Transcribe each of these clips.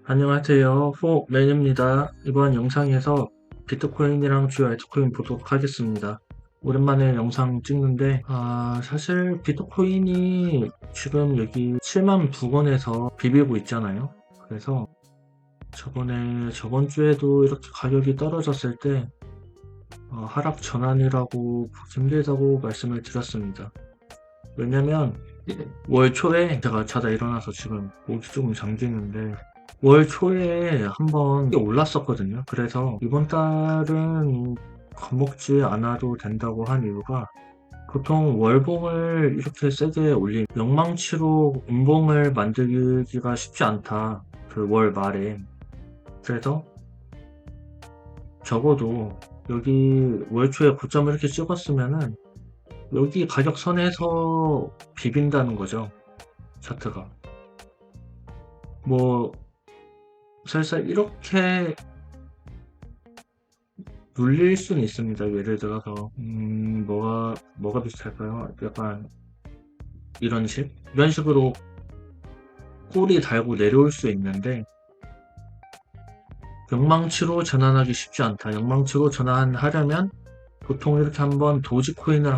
안녕하세요. 포맨입니다. 이번 영상에서 비트코인이랑 주요 알트코인 보도록 하겠습니다. 오랜만에 영상 찍는데, 사실 비트코인이 지금 여기 7만 부근에서 비비고 있잖아요. 그래서 저번 주에도 이렇게 가격이 떨어졌을 때, 하락 전환이라고 보기 힘들다고 말씀을 드렸습니다. 왜냐면 월 초에 제가 자다 일어나서 지금 목이 조금 잠기는데 월 초에 한번 올랐었거든요. 그래서 이번 달은 겁먹지 않아도 된다고 한 이유가 보통 월봉을 이렇게 세게 올린 영망치로 음봉을 만들기가 쉽지 않다. 그 월 말에. 그래서 적어도 여기 월 초에 고점을 이렇게 찍었으면은 여기 가격선에서 비빈다는 거죠. 차트가. 뭐 살짝 이렇게 눌릴 수는 있습니다. 예를 들어서 뭐가 비슷할까요? 약간 이런 식으로 꼬리 달고 내려올 수 있는데 영망치로 전환하기 쉽지 않다. 영망치로 전환하려면 보통 이렇게 한번 도지코인이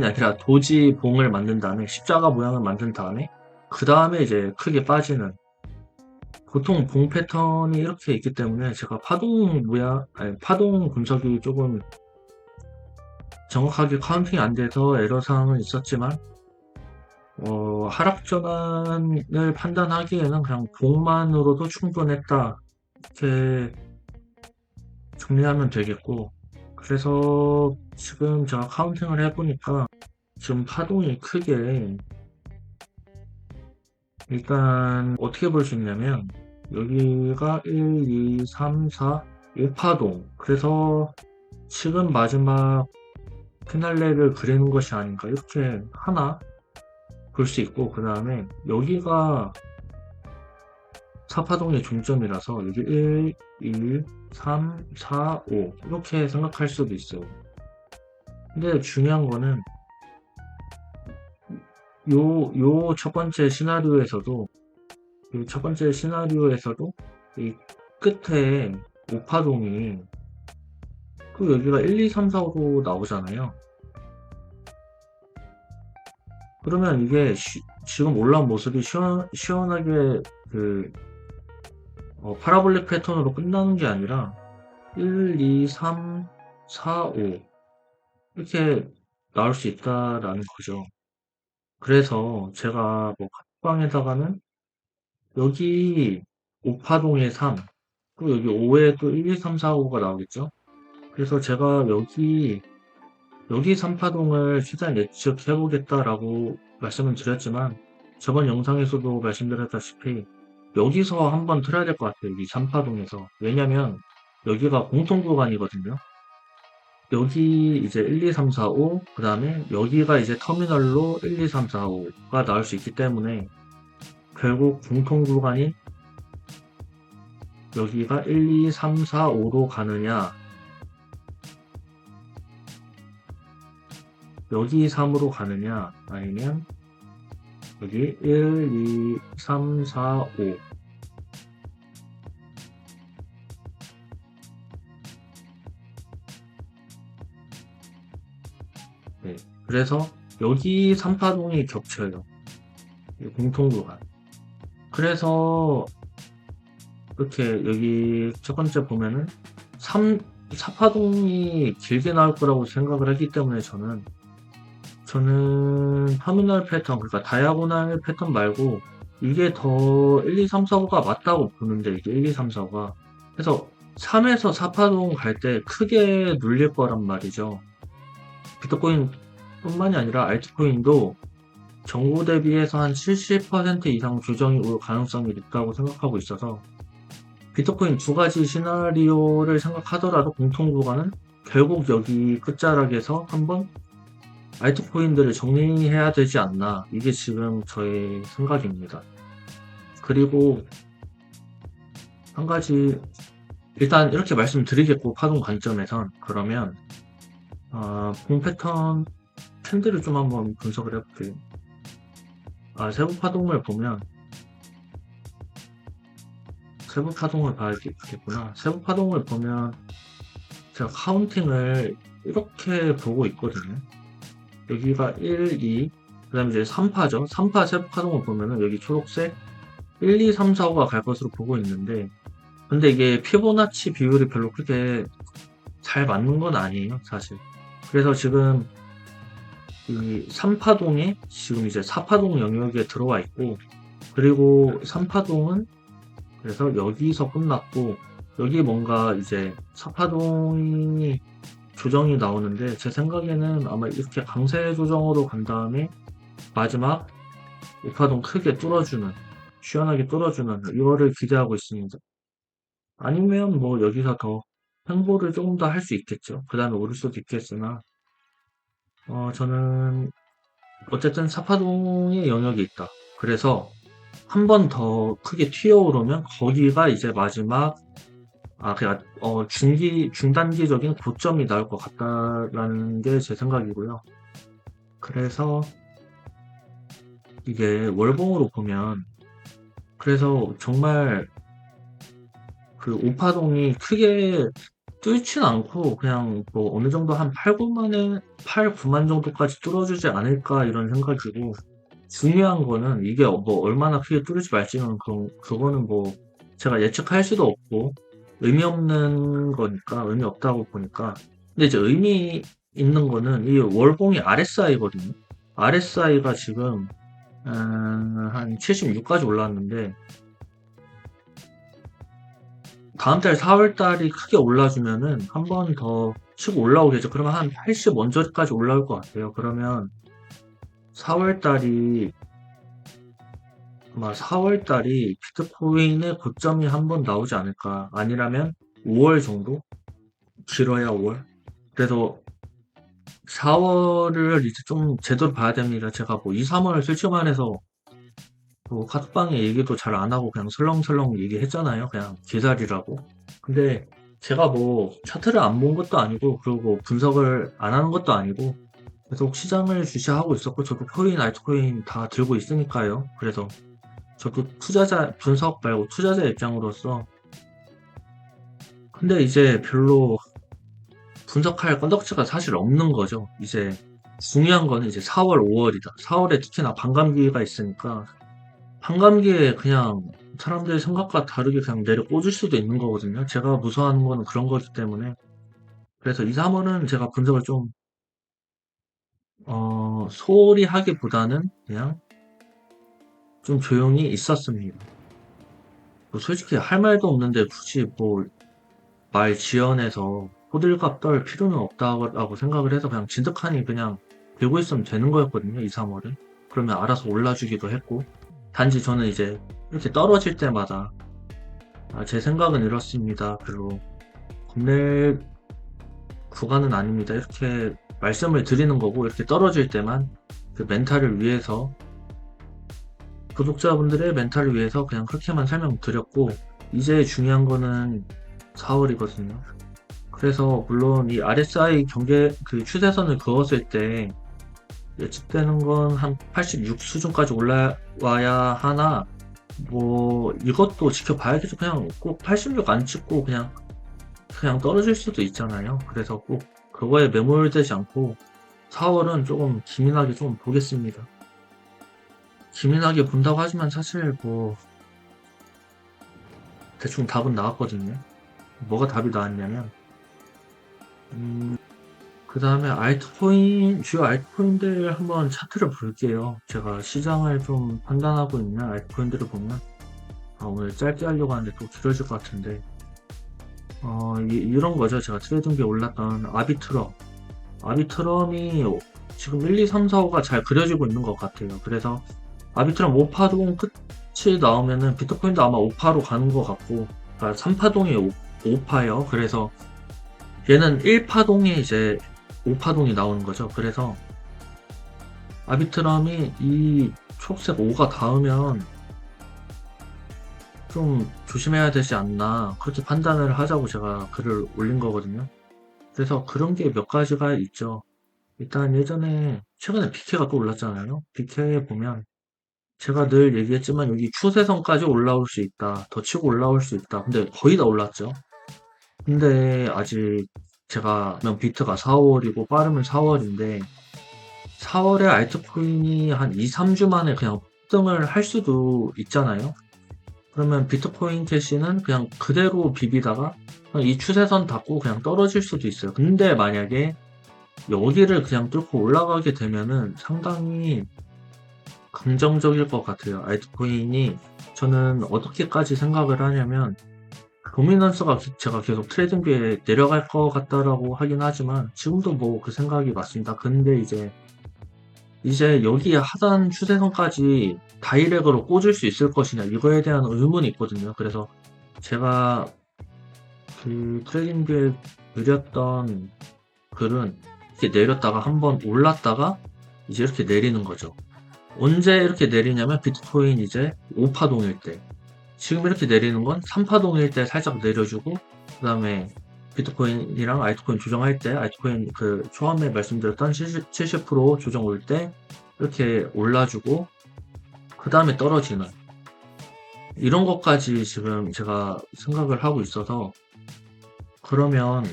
아니라 도지봉을 만든 다음에 십자가 모양을 만든 다음에 그 다음에 이제 크게 빠지는 보통 봉 패턴이 이렇게 있기 때문에 제가 파동 분석이 조금 정확하게 카운팅이 안 돼서 에러사항은 있었지만, 하락 전환을 판단하기에는 그냥 봉만으로도 충분했다. 이렇게 정리하면 되겠고, 그래서 지금 제가 카운팅을 해보니까 지금 파동이 크게 일단 어떻게 볼 수 있냐면 여기가 1, 2, 3, 4, 5파동. 그래서 지금 마지막 피날레를 그리는 것이 아닌가 이렇게 하나 볼 수 있고, 그 다음에 여기가 4파동의 종점이라서 여기 1, 2, 3, 4, 5 이렇게 생각할 수도 있어요. 근데 중요한 거는 요 첫 번째 시나리오에서도 이 끝에 5파동이 그 여기가 1, 2, 3, 4, 5로 나오잖아요. 그러면 이게 지금 올라온 모습이 시원하게 파라볼릭 패턴으로 끝나는 게 아니라 1, 2, 3, 4, 5 이렇게 나올 수 있다라는 거죠. 그래서 제가 뭐 카톡방에다가는 여기 5파동에 3, 또 여기 5에 또 1, 2, 3, 4, 5가 나오겠죠. 그래서 제가 여기 3파동을 최대한 예측해보겠다라고 말씀을 드렸지만 저번 영상에서도 말씀드렸다시피 여기서 한번 틀어야 될 것 같아요. 이 3파동에서. 왜냐면 여기가 공통구간이거든요. 여기 이제 1, 2, 3, 4, 5, 그 다음에 여기가 이제 터미널로 1, 2, 3, 4, 5가 나올 수 있기 때문에 결국 공통구간이 여기가 1, 2, 3, 4, 5로 가느냐, 여기 3으로 가느냐, 아니면 여기 1, 2, 3, 4, 5. 네. 그래서 여기 3파동이 겹쳐요. 공통구간. 그래서 이렇게 여기 첫 번째 보면은 4파동이 길게 나올 거라고 생각을 했기 때문에 저는 터미널 패턴, 그러니까 다이아고날 패턴 말고 이게 더 1, 2, 3, 4, 5가 맞다고 보는데, 이게 1, 2, 3, 4, 5가. 그래서 3에서 4파동 갈 때 크게 눌릴 거란 말이죠. 비트코인 뿐만이 아니라 알트코인도 전고 대비해서 한 70% 이상 조정이 올 가능성이 있다고 생각하고 있어서 비트코인 두 가지 시나리오를 생각하더라도 공통구간은 결국 여기 끝자락에서 한번 알트코인들을 정리해야 되지 않나, 이게 지금 저의 생각입니다. 그리고 한 가지 일단 이렇게 말씀드리겠고, 파동 관점에선 그러면 봉 패턴 캔들을 좀 한번 분석을 해볼게요. 세부 파동을 보면, 세부 파동을 봐야겠구나. 세부 파동을 보면, 제가 카운팅을 이렇게 보고 있거든요. 여기가 1, 2, 그 다음에 이제 3파죠. 3파 세부 파동을 보면은 여기 초록색 1, 2, 3, 4, 5가 갈 것으로 보고 있는데, 근데 이게 피보나치 비율이 별로 그렇게 잘 맞는 건 아니에요, 사실. 그래서 지금 이 3파동이 지금 이제 4파동 영역에 들어와 있고, 그리고 3파동은 그래서 여기서 끝났고, 여기 뭔가 이제 4파동이 조정이 나오는데, 제 생각에는 아마 이렇게 강세 조정으로 간 다음에 마지막 5파동 크게 뚫어주는, 시원하게 뚫어주는 이거를 기대하고 있습니다. 아니면 뭐 여기서 더 횡보를 조금 더 할 수 있겠죠. 그 다음에 오를 수도 있겠으나, 저는 어쨌든 사파동의 영역이 있다. 그래서 한 번 더 크게 튀어오르면 거기가 이제 마지막, 그냥, 중단기적인 고점이 나올 것 같다라는 게 제 생각이고요. 그래서 이게 월봉으로 보면, 그래서 정말 그 오파동이 크게 뚫진 않고 그냥 뭐 어느 정도 한 8, 9만 정도까지 뚫어주지 않을까 이런 생각이고, 중요한 거는 이게 뭐 얼마나 크게 뚫을지 말지는 그거는 뭐 제가 예측할 수도 없고 의미 없는 거니까, 의미 없다고 보니까. 근데 이제 의미 있는 거는 이 월봉이 RSI거든요. RSI가 지금 한 76까지 올라왔는데, 다음 달 4월 달이 크게 올라주면은 한 번 더 치고 올라오겠죠. 그러면 한 80 원저리까지 올라올 것 같아요. 그러면 4월 달이 아마 4월 달이 비트코인의 고점이 한 번 나오지 않을까. 아니라면 5월 정도? 길어야 5월. 그래서 4월을 이제 좀 제대로 봐야 됩니다. 제가 뭐 2, 3월 솔직히 말해서 뭐 카톡방에 얘기도 잘 안 하고 그냥 설렁설렁 얘기했잖아요. 그냥 기다리라고. 근데 제가 뭐 차트를 안 본 것도 아니고, 그리고 분석을 안 하는 것도 아니고, 계속 시장을 주시하고 있었고, 저도 코인, 알트코인 다 들고 있으니까요. 그래서 저도 투자자, 분석 말고 투자자 입장으로서, 근데 이제 별로 분석할 건덕지가 사실 없는 거죠. 이제 중요한 거는 이제 4월, 5월이다. 4월에 특히나 반감기가 있으니까, 반감기에 그냥 사람들의 생각과 다르게 그냥 내려 꽂을 수도 있는 거거든요. 제가 무서워하는 거는 그런 거기 때문에. 그래서 2, 3월은 제가 분석을 좀, 소홀히 하기보다는 그냥 좀 조용히 있었습니다. 뭐 솔직히 할 말도 없는데 굳이 뭐 말 지어내서 호들갑 떨 필요는 없다고 생각을 해서 그냥 진득하니 그냥 들고 있으면 되는 거였거든요, 2, 3월은. 그러면 알아서 올라주기도 했고. 단지 저는 이제 이렇게 떨어질 때마다, 제 생각은 이렇습니다. 별로 겁낼 구간은 아닙니다. 이렇게 말씀을 드리는 거고, 이렇게 떨어질 때만 그 멘탈을 위해서, 구독자분들의 멘탈을 위해서 그냥 그렇게만 설명드렸고, 이제 중요한 거는 4월이거든요. 그래서 물론 이 RSI 경계 그 추세선을 그었을 때 예측되는 건 한 86 수준까지 올라와야 하나, 뭐 이것도 지켜봐야겠죠. 그냥 꼭 86 안 찍고 그냥 떨어질 수도 있잖아요. 그래서 꼭 그거에 매몰되지 않고 4월은 조금 기민하게 좀 보겠습니다. 기민하게 본다고 하지만 사실 뭐 대충 답은 나왔거든요. 뭐가 답이 나왔냐면, 그 다음에 주요 알트코인들 한번 차트를 볼게요. 제가 시장을 좀 판단하고 있는 알트코인들을 보면, 오늘 짧게 하려고 하는데 또 길어질 것 같은데, 이런 거죠. 제가 트레이딩비에 올랐던 아비트럼이 지금 1, 2, 3, 4, 5가 잘 그려지고 있는 것 같아요. 그래서 아비트럼 5파동 끝이 나오면은 비트코인도 아마 5파로 가는 것 같고, 그러니까 3파동이 5파예요. 그래서 얘는 1파동에 이제 5파동이 나오는 거죠. 그래서 아비트럼이 이 초록색 5가 닿으면 좀 조심해야 되지 않나, 그렇게 판단을 하자고 제가 글을 올린 거거든요. 그래서 그런 게 몇 가지가 있죠. 일단 최근에 BK가 또 올랐잖아요. BK에 보면 제가 늘 얘기했지만 여기 추세선까지 올라올 수 있다. 더 치고 올라올 수 있다. 근데 거의 다 올랐죠. 근데 아직 제가 면 비트가 4월이고 빠르면 4월인데 4월에 알트코인이 한 2, 3주 만에 그냥 폭등을 할 수도 있잖아요. 그러면 비트코인 캐시는 그냥 그대로 비비다가 그냥 이 추세선 닫고 그냥 떨어질 수도 있어요. 근데 만약에 여기를 그냥 뚫고 올라가게 되면은 상당히 긍정적일 것 같아요. 알트코인이 저는 어떻게까지 생각을 하냐면 도미넌스가 제가 계속 트레이딩비에 내려갈 것 같다라고 하긴 하지만 지금도 뭐 그 생각이 맞습니다. 근데 이제 여기 하단 추세선까지 다이렉으로 꽂을 수 있을 것이냐 이거에 대한 의문이 있거든요. 그래서 제가 그 트레이딩비에 그렸던 글은 이렇게 내렸다가 한번 올랐다가 이제 이렇게 내리는 거죠. 언제 이렇게 내리냐면 비트코인 이제 5파동일 때 지금 이렇게 내리는 건 3파동일 때 살짝 내려주고 그 다음에 비트코인이랑 알트코인 조정할 때 알트코인 그 처음에 말씀드렸던 70% 조정 올 때 이렇게 올라주고 그 다음에 떨어지는 이런 것까지 지금 제가 생각을 하고 있어서 그러면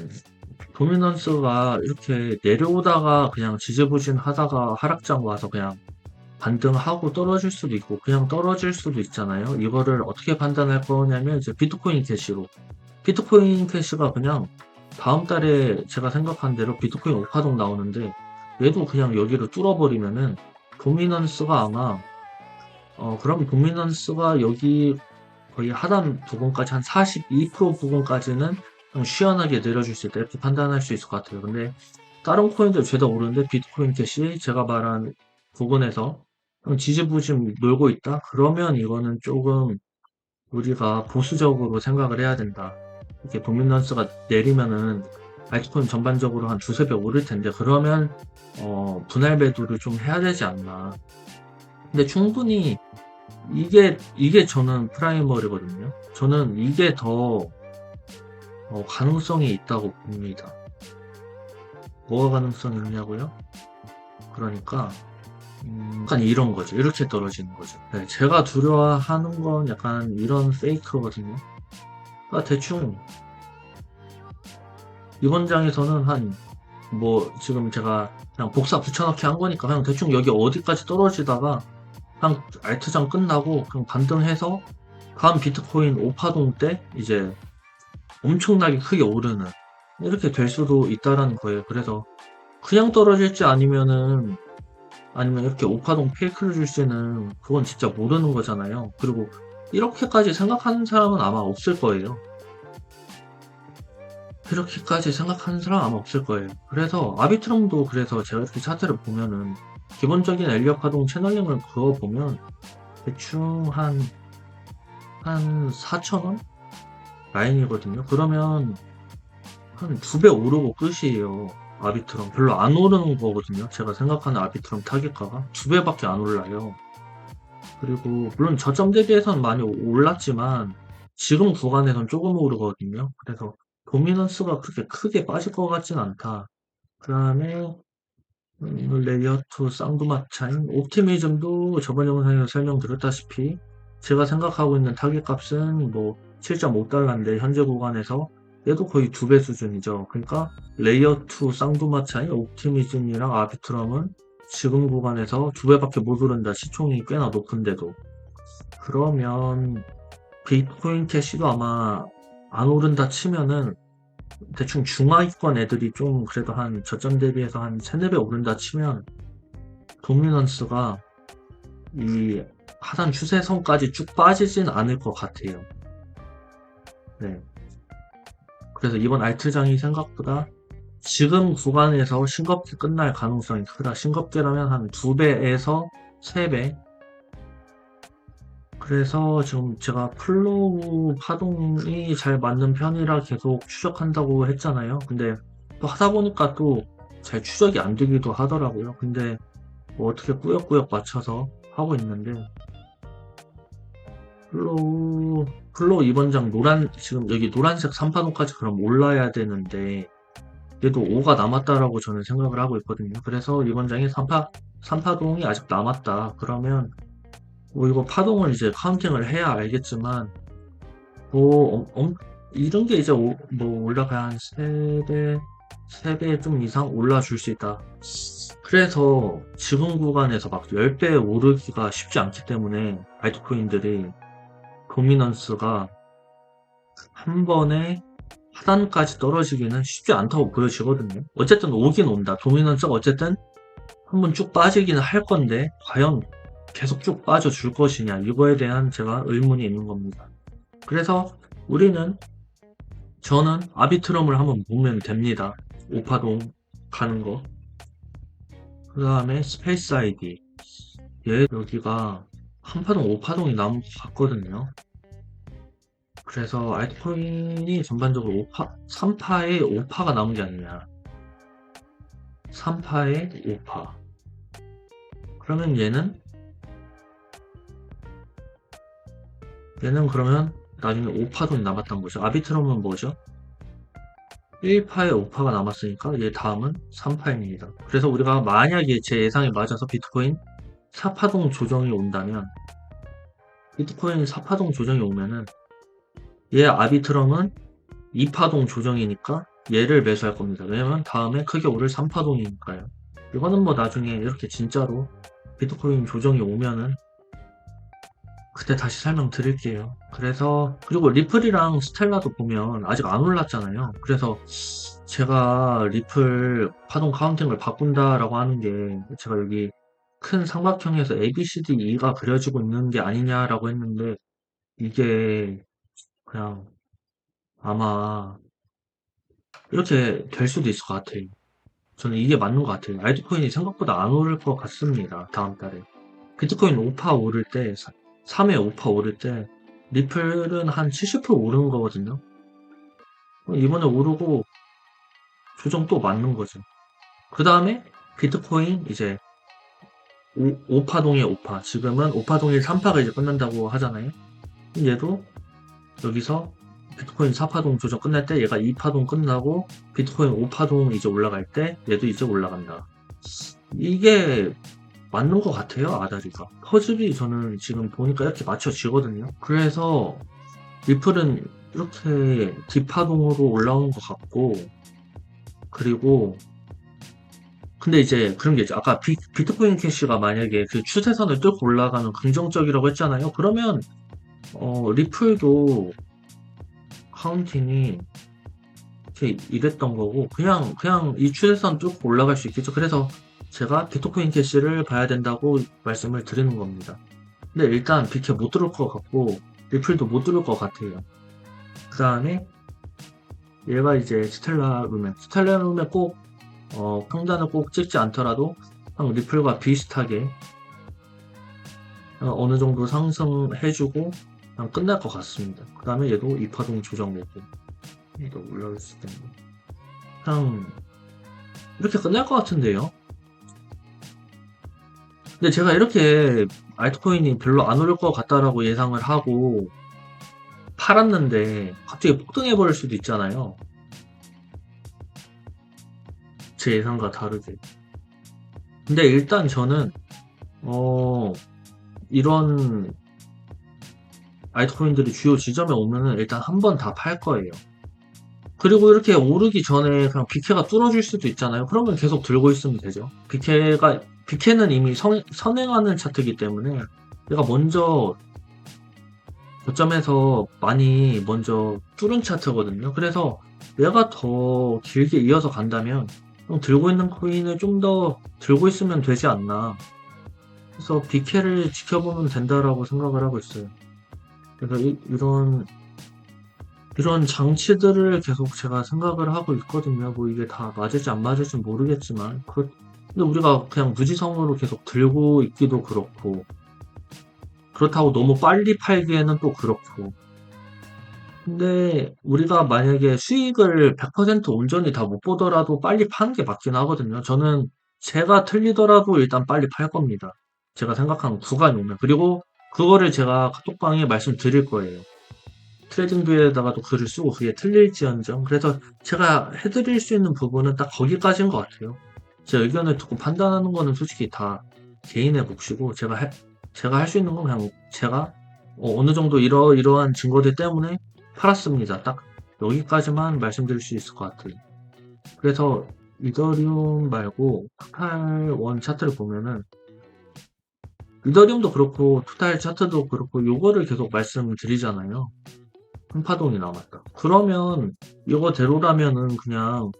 도미넌스가 이렇게 내려오다가 그냥 지지부진하다가 하락장 와서 그냥 반등하고 떨어질 수도 있고 그냥 떨어질 수도 있잖아요. 이거를 어떻게 판단할 거냐면 이제 비트코인 캐시로 비트코인 캐시가 그냥 다음 달에 제가 생각한 대로 비트코인 5파동 나오는데 얘도 그냥 여기를 뚫어버리면은 도미넌스가 아마 그럼 도미넌스가 여기 거의 하단 부분까지 한 42% 부분까지는 좀 시원하게 내려줄 수 있다 이렇게 판단할 수 있을 것 같아요. 근데 다른 코인들 죄다 오르는데 비트코인 캐시 제가 말한 부분에서 지지부진 놀고 있다? 그러면 이거는 조금 우리가 보수적으로 생각을 해야 된다. 이렇게 도미넌스가 내리면은 알트코인 전반적으로 한 두세 배 오를 텐데 그러면 분할 매도를 좀 해야 되지 않나. 근데 충분히 이게 저는 프라이머리거든요. 저는 이게 더 가능성이 있다고 봅니다. 뭐가 가능성이 있냐고요? 그러니까 약간 이런 거죠. 이렇게 떨어지는 거죠. 네, 제가 두려워하는 건 약간 이런 페이크거든요. 그러니까 대충 이번 장에서는 뭐 지금 제가 그냥 복사 붙여넣기 한 거니까 그냥 대충 여기 어디까지 떨어지다가 그냥 알트장 끝나고 그냥 반등해서 다음 비트코인 5파동 때 이제 엄청나게 크게 오르는 이렇게 될 수도 있다라는 거예요. 그래서 그냥 떨어질지 아니면 이렇게 5파동 페이크를 줄지는 그건 진짜 모르는 거잖아요. 그리고 이렇게까지 생각하는 사람은 아마 없을 거예요. 이렇게까지 생각하는 사람 아마 없을 거예요. 그래서 아비트럼도 그래서 제가 이렇게 차트를 보면은 기본적인 엘리엇 파동 채널링을 그어보면 대충 한 4,000원 라인이거든요. 그러면 한 2배 오르고 끝이에요. 아비트럼 별로 안 오르는 거거든요. 제가 생각하는 아비트럼 타깃가가 2배밖에 안 올라요. 그리고 물론 저점 대비해서는 많이 올랐지만 지금 구간에선 조금 오르거든요. 그래서 도미넌스가 그렇게 크게 빠질 것 같진 않다. 그 다음에 레이어2 쌍두마차인 옵티미즘도 저번 영상에서 설명드렸다시피 제가 생각하고 있는 타겟 값은 뭐 7.5달러인데 현재 구간에서 얘도 거의 2배 수준이죠. 그러니까 레이어2 쌍두마차인 옵티미즘이랑 아비트럼은 지금 구간에서 2배밖에 못 오른다. 시총이 꽤나 높은데도. 그러면 비트코인 캐시도 아마 안 오른다 치면은 대충 중하위권 애들이 좀 그래도 한 저점 대비해서 한 3, 4배 오른다 치면 도미넌스가 이 하단 추세선까지 쭉 빠지진 않을 것 같아요. 네. 그래서 이번 알트장이 생각보다 지금 구간에서 싱겁게 끝날 가능성이 크다. 싱겁게라면 한 2배에서 3배. 그래서 지금 제가 플로우 파동이 잘 맞는 편이라 계속 추적한다고 했잖아요. 근데 또 하다 보니까 또 잘 추적이 안 되기도 하더라고요. 근데 뭐 어떻게 꾸역꾸역 맞춰서 하고 있는데 플로우 이번 장 지금 여기 노란색 3파동까지 그럼 올라야 되는데 그래도 5가 남았다라고 저는 생각을 하고 있거든요. 그래서 이번 장에 3파동이 아직 남았다. 그러면 뭐 이거 파동을 이제 카운팅을 해야 알겠지만 뭐 이런 게 이제 뭐 올라가야 한 3배 좀 이상 올라줄 수 있다. 그래서 지금 구간에서 막 10배 오르기가 쉽지 않기 때문에 알트코인들이 도미넌스가 한 번에 하단까지 떨어지기는 쉽지 않다고 보여지거든요. 어쨌든 오긴 온다. 도미넌스가 어쨌든 한번 쭉 빠지기는 할 건데 과연 계속 쭉 빠져줄 것이냐, 이거에 대한 제가 의문이 있는 겁니다. 그래서 저는 아비트럼을 한번 보면 됩니다. 오파동 가는 거. 그 다음에 스페이스 아이디. 얘 여기가 한파동, 오파동이 남은 것 같거든요. 그래서 알트코인이 전반적으로 3파에 5파가 남은 게 아니냐. 3파에 5파. 그러면 얘는 그러면 나중에 5파동이 남았던 거죠. 아비트럼은 뭐죠? 1파에 5파가 남았으니까 얘 다음은 3파입니다. 그래서 우리가 만약에 제 예상에 맞아서 비트코인 4파동 조정이 온다면, 비트코인 4파동 조정이 오면은 얘 아비트럼은 2파동 조정이니까 얘를 매수할 겁니다. 왜냐면 다음에 크게 오를 3파동이니까요. 이거는 뭐 나중에 이렇게 진짜로 비트코인 조정이 오면은 그때 다시 설명드릴게요. 그래서 그리고 리플이랑 스텔라도 보면 아직 안 올랐잖아요. 그래서 제가 리플 파동 카운팅을 바꾼다라고 하는 게 제가 여기 큰 삼각형에서 A, B, C, D, E가 그려지고 있는 게 아니냐라고 했는데 이게 그냥 아마 이렇게 될 수도 있을 것 같아요. 저는 이게 맞는 것 같아요. 알트코인이 생각보다 안 오를 것 같습니다. 다음 달에. 비트코인 5파 오를 때, 3회 5파 오를 때, 리플은 한 70% 오르는 거거든요. 이번에 오르고 조정 또 맞는 거죠. 그 다음에 비트코인 이제 5파동의 5파. 지금은 5파동이 3파가 이제 끝난다고 하잖아요. 얘도 여기서 비트코인 4파동 조정 끝날 때 얘가 2파동 끝나고 비트코인 5파동 이제 올라갈 때 얘도 이제 올라간다. 이게 맞는 것 같아요, 아다리가. 퍼즐이 저는 지금 보니까 이렇게 맞춰지거든요. 그래서 리플은 이렇게 뒷파동으로 올라오는 것 같고, 그리고 근데 이제 그런 게 있죠. 아까 비트코인 캐시가 만약에 그 추세선을 뚫고 올라가는 긍정적이라고 했잖아요. 그러면 리플도 카운팅이 이렇게 이랬던 거고 그냥 이 추세선 뚫고 올라갈 수 있겠죠. 그래서 제가 비트코인 캐시를 봐야 된다고 말씀을 드리는 겁니다. 근데 일단 비트 못 들을 것 같고 리플도 못 들을 것 같아요. 그 다음에 얘가 이제 스텔라 룸에 꼭 평단을 꼭 찍지 않더라도 리플과 비슷하게 어느 정도 상승해주고 그냥 끝날 것 같습니다. 그 다음에 얘도 이파동 조정되고 얘도 올라올 수 있겠네. 그냥 이렇게 끝날 것 같은데요. 근데 제가 이렇게 알트코인이 별로 안 오를 것 같다라고 예상을 하고 팔았는데 갑자기 폭등해버릴 수도 있잖아요. 제 예상과 다르게. 근데 일단 저는 이런 알트코인들이 주요 지점에 오면은 일단 한 번 다 팔 거예요. 그리고 이렇게 오르기 전에 그냥 비케가 뚫어줄 수도 있잖아요. 그러면 계속 들고 있으면 되죠. 비케는 이미 선행하는 차트이기 때문에 얘가 먼저 고점에서 많이 먼저 뚫은 차트거든요. 그래서 얘가 더 길게 이어서 간다면 들고 있는 코인을 좀 더 들고 있으면 되지 않나. 그래서 비케를 지켜보면 된다라고 생각을 하고 있어요. 그래서 이런 장치들을 계속 제가 생각을 하고 있거든요. 뭐 이게 다 맞을지 안 맞을지 모르겠지만 근데 우리가 그냥 무지성으로 계속 들고 있기도 그렇고 그렇다고 너무 빨리 팔기에는 또 그렇고 근데 우리가 만약에 수익을 100% 온전히 다 못 보더라도 빨리 파는 게 맞긴 하거든요. 저는 제가 틀리더라도 일단 빨리 팔 겁니다. 제가 생각한 구간이 오면. 그리고 그거를 제가 카톡방에 말씀드릴 거예요. 트레이딩뷰에다가도 글을 쓰고 그게 틀릴지언정. 그래서 제가 해드릴 수 있는 부분은 딱 거기까지인 것 같아요. 제 의견을 듣고 판단하는 거는 솔직히 다 개인의 몫이고 제가 할 수 있는 건 그냥 제가 어느 정도 이러이러한 증거들 때문에 팔았습니다. 딱 여기까지만 말씀드릴 수 있을 것 같아요. 그래서 이더리움 말고 토탈 원 차트를 보면은 이더리움도 그렇고 토탈 차트도 그렇고 요거를 계속 말씀드리잖아요. 한파동이 남았다. 그러면 이거대로라면은 그냥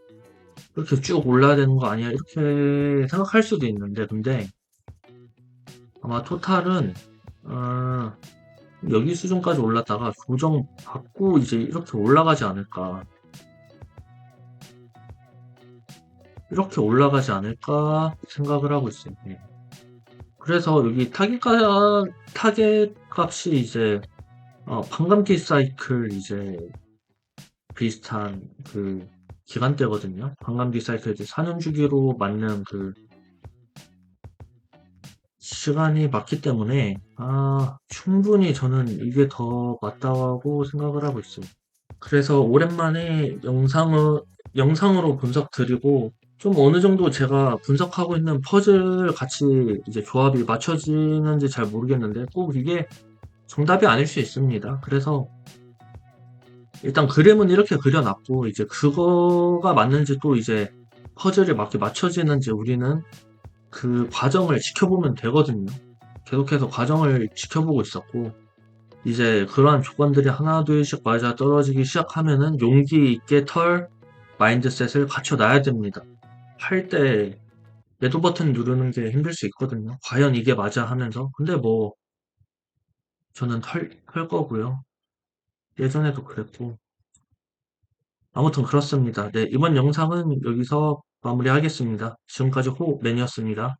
이렇게 쭉 올라야 되는 거 아니야? 이렇게 생각할 수도 있는데 근데 아마 토탈은 어, 여기 수준까지 올랐다가 조정 받고 이제 이렇게 올라가지 않을까. 이렇게 올라가지 않을까 생각을 하고 있어요. 예. 그래서 여기 타겟 값이 이제 반감기 사이클 이제 비슷한 그 기간대거든요. 반감기 사이클 이제 4년 주기로 맞는 그 시간이 맞기 때문에 충분히 저는 이게 더 맞다고 생각을 하고 있어요. 그래서 오랜만에 영상으로 분석 드리고 좀 어느 정도 제가 분석하고 있는 퍼즐 같이 이제 조합이 맞춰지는지 잘 모르겠는데 꼭 이게 정답이 아닐 수 있습니다. 그래서 일단 그림은 이렇게 그려놨고 이제 그거가 맞는지 또 이제 퍼즐이 맞게 맞춰지는지 우리는 그 과정을 지켜보면 되거든요. 계속해서 과정을 지켜보고 있었고 이제 그러한 조건들이 하나둘씩 맞아 떨어지기 시작하면은 용기 있게 털 마인드셋을 갖춰놔야 됩니다. 할 때 매도 버튼 누르는 게 힘들 수 있거든요. 과연 이게 맞아 하면서. 근데 뭐 저는 털 거고요. 예전에도 그랬고. 아무튼 그렇습니다. 네, 이번 영상은 여기서 마무리하겠습니다. 지금까지 호맨이었습니다.